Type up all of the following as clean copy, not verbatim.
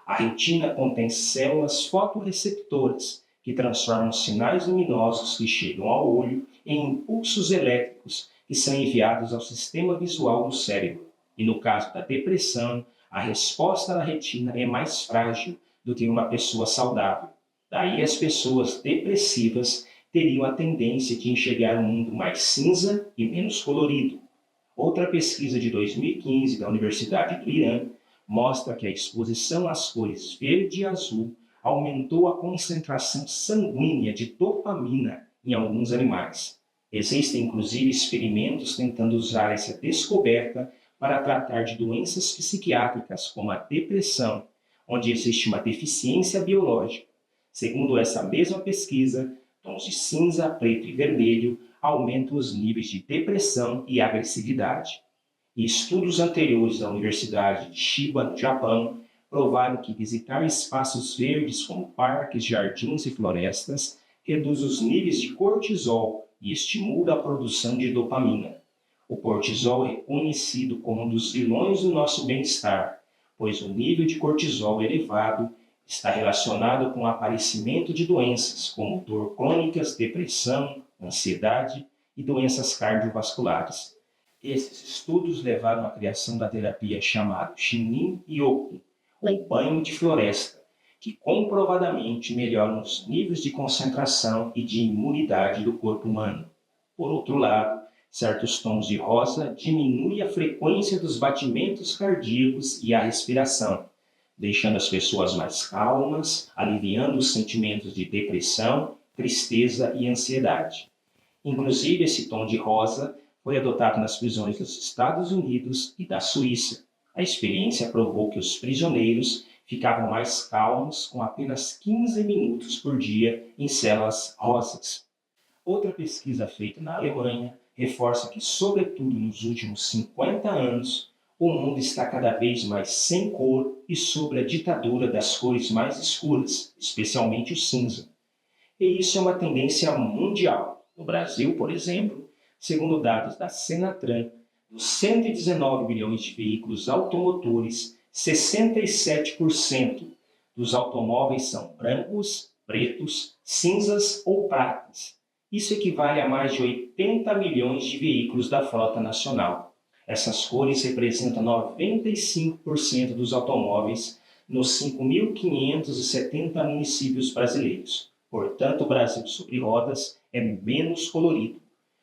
A retina contém células fotorreceptoras que transformam sinais luminosos que chegam ao olho em impulsos elétricos que são enviados ao sistema visual do cérebro. E no caso da depressão, a resposta da retina é mais frágil do que uma pessoa saudável. Daí as pessoas depressivas teriam a tendência de enxergar um mundo mais cinza e menos colorido. Outra pesquisa de 2015 da Universidade do Irã mostra que a exposição às cores verde e azul aumentou a concentração sanguínea de dopamina em alguns animais. Existem inclusive experimentos tentando usar essa descoberta para tratar de doenças psiquiátricas como a depressão, onde existe uma deficiência biológica. Segundo essa mesma pesquisa, tons de cinza, preto e vermelho aumentam os níveis de depressão e agressividade. E estudos anteriores da Universidade de Chiba, no Japão, provaram que visitar espaços verdes como parques, jardins e florestas reduz os níveis de cortisol e estimula a produção de dopamina. O cortisol é conhecido como um dos vilões do nosso bem-estar, pois o nível de cortisol elevado está relacionado com o aparecimento de doenças como dor crônicas, depressão, ansiedade e doenças cardiovasculares. Esses estudos levaram à criação da terapia chamada Shinrin-yoku, ou banho de floresta, que comprovadamente melhora os níveis de concentração e de imunidade do corpo humano. Por outro lado, certos tons de rosa diminuem a frequência dos batimentos cardíacos e a respiração, deixando as pessoas mais calmas, aliviando os sentimentos de depressão, tristeza e ansiedade. Inclusive, esse tom de rosa foi adotado nas prisões dos Estados Unidos e da Suíça. A experiência provou que os prisioneiros ficavam mais calmos com apenas 15 minutos por dia em celas rosas. Outra pesquisa feita na Alemanha reforça que, sobretudo nos últimos 50 anos, o mundo está cada vez mais sem cor e sob a ditadura das cores mais escuras, especialmente o cinza. E isso é uma tendência mundial. No Brasil, por exemplo, segundo dados da Senatran, dos 119 milhões de veículos automotores, 67% dos automóveis são brancos, pretos, cinzas ou pratas. Isso equivale a mais de 80 milhões de veículos da frota nacional. Essas cores representam 95% dos automóveis nos 5.570 municípios brasileiros. Portanto, o Brasil sobre rodas é menos colorido.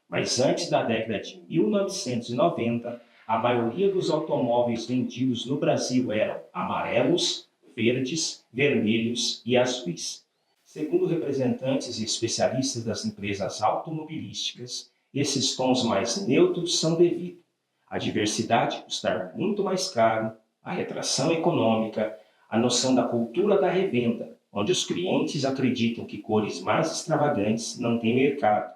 Mas antes da década de 1990, a maioria dos automóveis vendidos no Brasil eram amarelos, verdes, vermelhos e azuis. Segundo representantes e especialistas das empresas automobilísticas, esses tons mais neutros são devido à diversidade custar muito mais caro, à retração econômica, à noção da cultura da revenda, onde os clientes acreditam que cores mais extravagantes não têm mercado.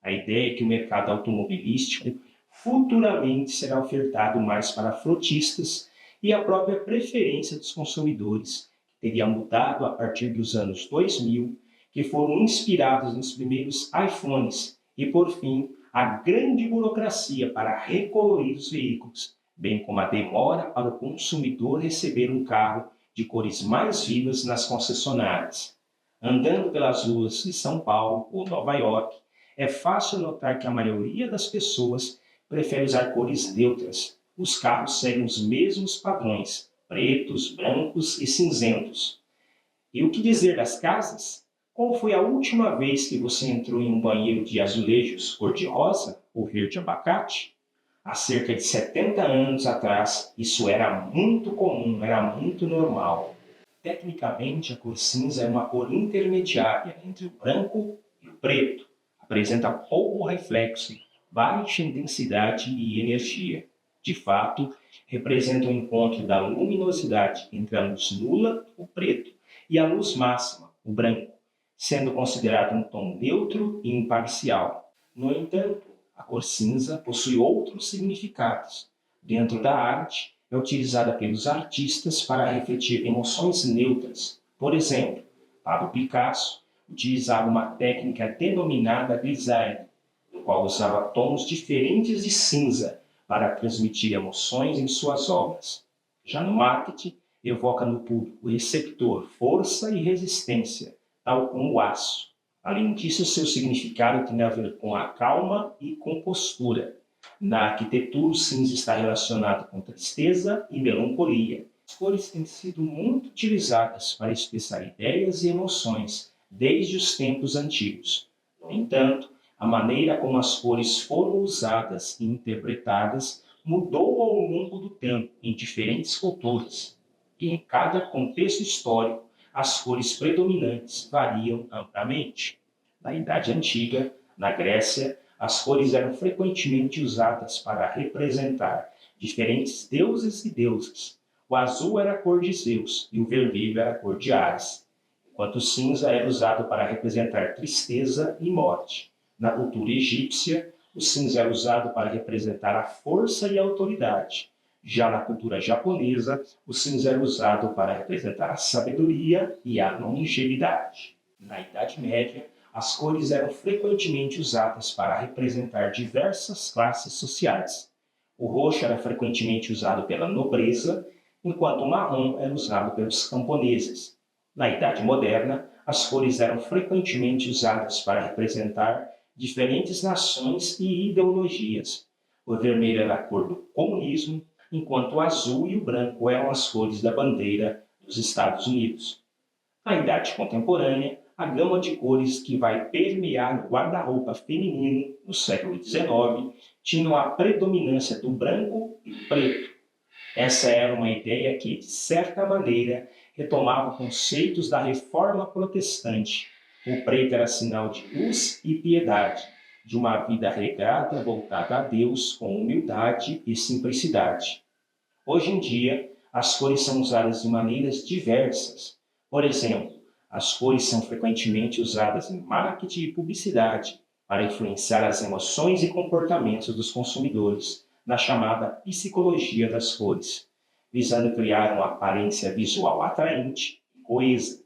A ideia é que o mercado automobilístico futuramente será ofertado mais para frotistas e a própria preferência dos consumidores, que teria mudado a partir dos anos 2000, que foram inspirados nos primeiros iPhones e, por fim, a grande burocracia para recolorir os veículos, bem como a demora para o consumidor receber um carro de cores mais vivas nas concessionárias. Andando pelas ruas de São Paulo ou Nova York, é fácil notar que a maioria das pessoas prefere usar cores neutras. Os carros seguem os mesmos padrões, pretos, brancos e cinzentos. E o que dizer das casas? Qual foi a última vez que você entrou em um banheiro de azulejos cor-de-rosa ou verde-abacate? Há cerca de 70 anos atrás, isso era muito comum, era muito normal. Tecnicamente, a cor cinza é uma cor intermediária entre o branco e o preto. Apresenta pouco reflexo, baixa em densidade e energia. De fato, representa o encontro da luminosidade entre a luz nula, o preto, e a luz máxima, o branco, sendo considerado um tom neutro e imparcial. No entanto, a cor cinza possui outros significados. Dentro da arte, é utilizada pelos artistas para refletir emoções neutras. Por exemplo, Pablo Picasso utilizava uma técnica denominada grisaille, no qual usava tons diferentes de cinza para transmitir emoções em suas obras. Já no marketing, evoca no público receptor força e resistência, tal como o aço. Além disso, seu significado tem a ver com a calma e compostura. Na arquitetura, o cinza está relacionado com tristeza e melancolia. As cores têm sido muito utilizadas para expressar ideias e emoções desde os tempos antigos. No entanto, a maneira como as cores foram usadas e interpretadas mudou ao longo do tempo em diferentes culturas. E em cada contexto histórico, as cores predominantes variam amplamente. Na Idade Antiga, na Grécia, as cores eram frequentemente usadas para representar diferentes deuses e deusas. O azul era a cor de Zeus e o vermelho era a cor de Ares, enquanto o cinza era usado para representar tristeza e morte. Na cultura egípcia, o cinza era usado para representar a força e a autoridade. Já na cultura japonesa, o cinza era usado para representar a sabedoria e a longevidade. Na Idade Média, as cores eram frequentemente usadas para representar diversas classes sociais. O roxo era frequentemente usado pela nobreza, enquanto o marrom era usado pelos camponeses. Na Idade Moderna, as cores eram frequentemente usadas para representar diferentes nações e ideologias. O vermelho era a cor do comunismo, enquanto o azul e o branco eram as cores da bandeira dos Estados Unidos. Na Idade Contemporânea, a gama de cores que vai permear o guarda-roupa feminino no século XIX tinha a predominância do branco e preto. Essa era uma ideia que, de certa maneira, retomava conceitos da Reforma Protestante. O preto era sinal de luz e piedade, de uma vida regrada voltada a Deus com humildade e simplicidade. Hoje em dia, as cores são usadas de maneiras diversas. Por exemplo, as cores são frequentemente usadas em marketing e publicidade para influenciar as emoções e comportamentos dos consumidores, na chamada psicologia das cores, visando criar uma aparência visual atraente e coesa.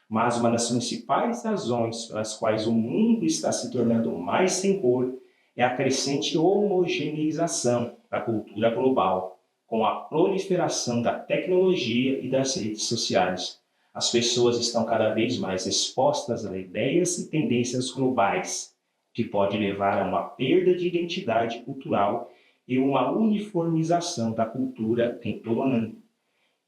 Mas uma das principais razões pelas quais o mundo está se tornando mais sem cor é a crescente homogeneização da cultura global, com a proliferação da tecnologia e das redes sociais. As pessoas estão cada vez mais expostas a ideias e tendências globais, que pode levar a uma perda de identidade cultural e uma uniformização da cultura em todo o mundo.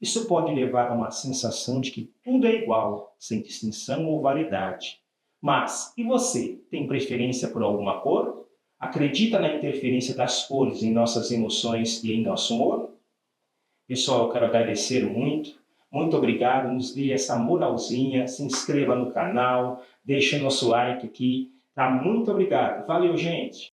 Isso pode levar a uma sensação de que tudo é igual, sem distinção ou variedade. Mas, e você, tem preferência por alguma cor? Acredita na interferência das cores em nossas emoções e em nosso humor? Pessoal, eu quero agradecer muito. Muito obrigado, nos dê essa moralzinha, se inscreva no canal, deixe nosso like aqui. Tá? Muito obrigado. Valeu, gente!